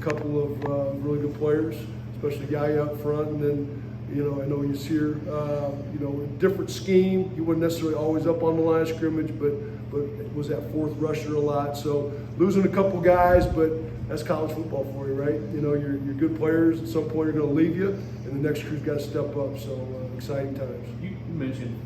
a couple of really good players, especially a guy up front, and then, I know he's here, a different scheme. He wasn't necessarily always up on the line of scrimmage, but was that fourth rusher a lot. So losing a couple guys, but that's college football for you, right? You're good players. At some point, you're going to leave you, and the next crew's got to step up. So exciting times. You mentioned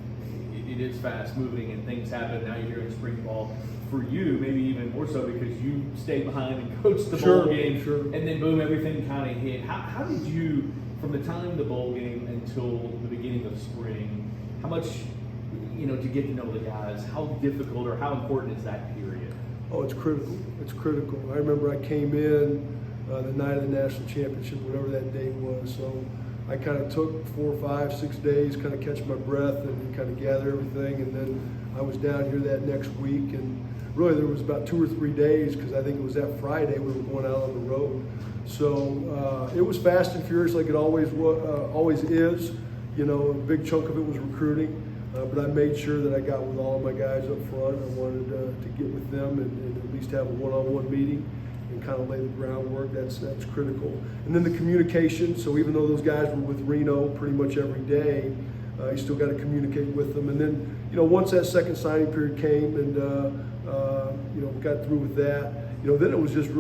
it is fast moving and things happen. Now you're here in spring ball. For you, maybe even more so because you stayed behind and coached the bowl game, and then boom, everything kind of hit. How did you, from the time the bowl game until the beginning of spring, how much, to get to know the guys, how difficult or how important is that period? Oh, it's critical. It's critical. I remember I came in the night of the national championship, whatever that day was. So I kind of took 4, 5, 6 days, kind of catch my breath and kind of gather everything. And then I was down here that next week, and really there was about 2 or 3 days, because I think it was that Friday we were going out on the road. So it was fast and furious, like it always is. A big chunk of it was recruiting. But I made sure that I got with all of my guys up front. I wanted to get with them and at least have a one-on-one meeting and kind of lay the groundwork. That's critical. And then the communication. So even though those guys were with Reno pretty much every day, you still got to communicate with them. And then, once that second signing period came and, got through with that, then it was just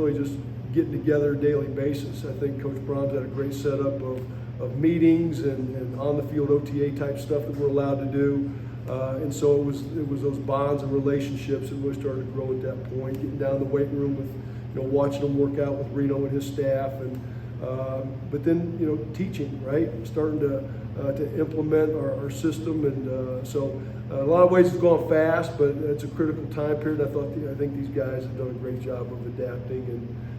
getting together a daily basis. I think Coach Brahms had a great setup of meetings and on-the-field OTA type stuff that we're allowed to do. And so it was those bonds and relationships that really started to grow at that point, getting down in the weight room with, watching them work out with Reno and his staff. And but then, teaching, right? Starting to implement our system. And so a lot of ways it's gone fast, but it's a critical time period. I think these guys have done a great job of adapting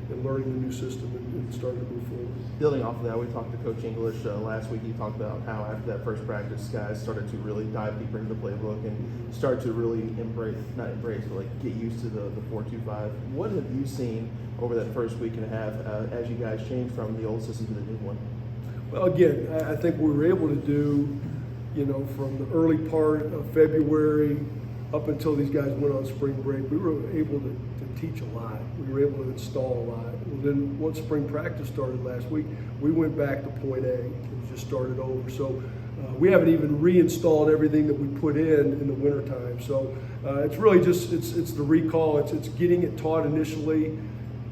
and learning the new system and starting to move forward. Building off of that, we talked to Coach English last week. He talked about how after that first practice, guys started to really dive deeper into the playbook and start to really get used to the 4-2-5. What have you seen over that first week and a half as you guys changed from the old system to the new one? Well, again, I think we were able to do, from the early part of February up until these guys went on spring break, we were able to teach a lot. We were able to install a lot. Well, then once spring practice started last week, we went back to point A and just started over. So we haven't even reinstalled everything that we put in the wintertime. So it's really just, it's the recall. It's getting it taught initially,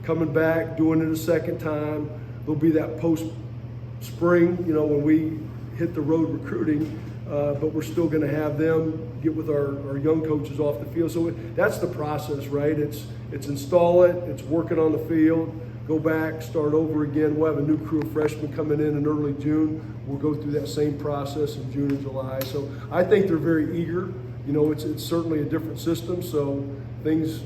coming back, doing it a second time. There'll be that post-spring, when we hit the road recruiting, but we're still going to have them get with our young coaches off the field. So that's the process, right? It's install it, it's working on the field, go back, start over again. We'll have a new crew of freshmen coming in early June. We'll go through that same process in June and July. So I think they're very eager. It's certainly a different system, so things,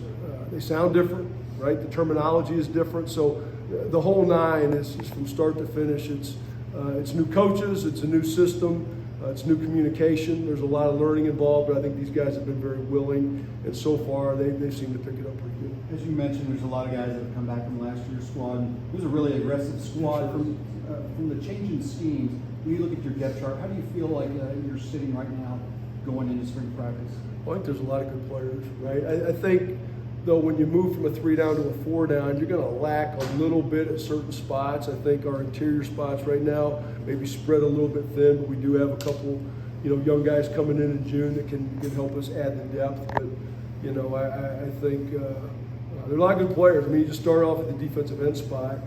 they sound different, right? The terminology is different. So the whole nine is from start to finish. It's new coaches, it's a new system. It's new communication. There's a lot of learning involved, but I think these guys have been very willing, and so far they seem to pick it up pretty good. As you mentioned, there's a lot of guys that have come back from last year's squad. It was a really aggressive squad. From the changing schemes, when you look at your depth chart, how do you feel like you're sitting right now going into spring practice? Well, I think there's a lot of good players, right? I think, though, when you move from a 3 down to a 4 down, you're going to lack a little bit at certain spots. I think our interior spots right now maybe spread a little bit thin, but we do have a couple, young guys coming in June that can help us add the depth. But, I think there are a lot of good players. I mean, you just start off at the defensive end spot.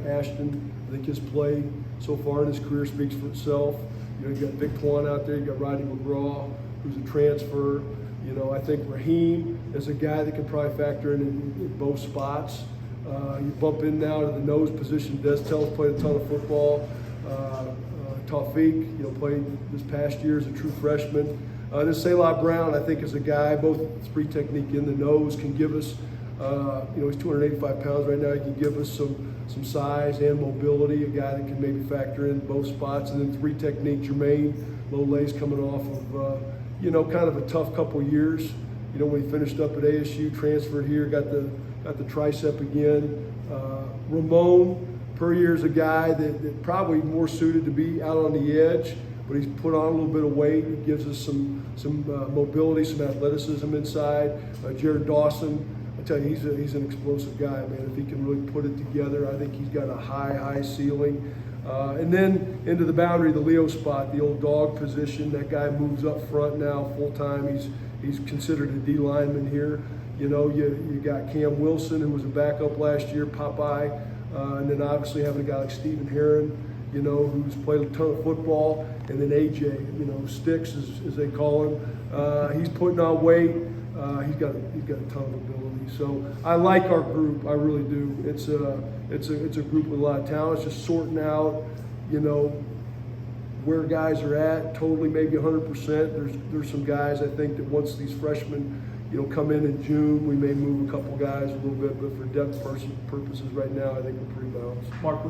Ashton, I think his play so far in his career speaks for itself. You got Vic Twan out there. You got Rodney McGraw, who's a transfer. I think Raheem is a guy that can probably factor in both spots. You bump in now to the nose position. Destel's played a ton of football. Tawfiq, played this past year as a true freshman. Then Selah Brown, I think, is a guy, both free technique in the nose, can give us, he's 285 pounds right now. He can give us some size and mobility, a guy that can maybe factor in both spots. And then 3 technique, Jermaine Lolay's coming off of, kind of a tough couple years. When he finished up at ASU, transferred here, got the tricep again. Ramon Puryear is a guy that probably more suited to be out on the edge, but he's put on a little bit of weight. He gives us some mobility, some athleticism inside. Jared Dawson, I tell you, he's an explosive guy, man. If he can really put it together, I think he's got a high ceiling. And then into the boundary, the Leo spot, the old dog position. That guy moves up front now full time. He's considered a D lineman here. You know, you got Cam Wilson, who was a backup last year, Popeye, and then obviously having a guy like Stephen Herron, you know, who's played a ton of football, and then AJ, you know, Sticks as they call him. He's putting on weight. He's got a ton of ability. So I like our group. I really do. It's a group with a lot of talent. It's just sorting out, you know, where guys are at. Totally, maybe 100%. There's some guys I think that once these freshmen, you know, come in June, we may move a couple guys a little bit. But for depth purposes right now, I think we're pretty balanced. Mark,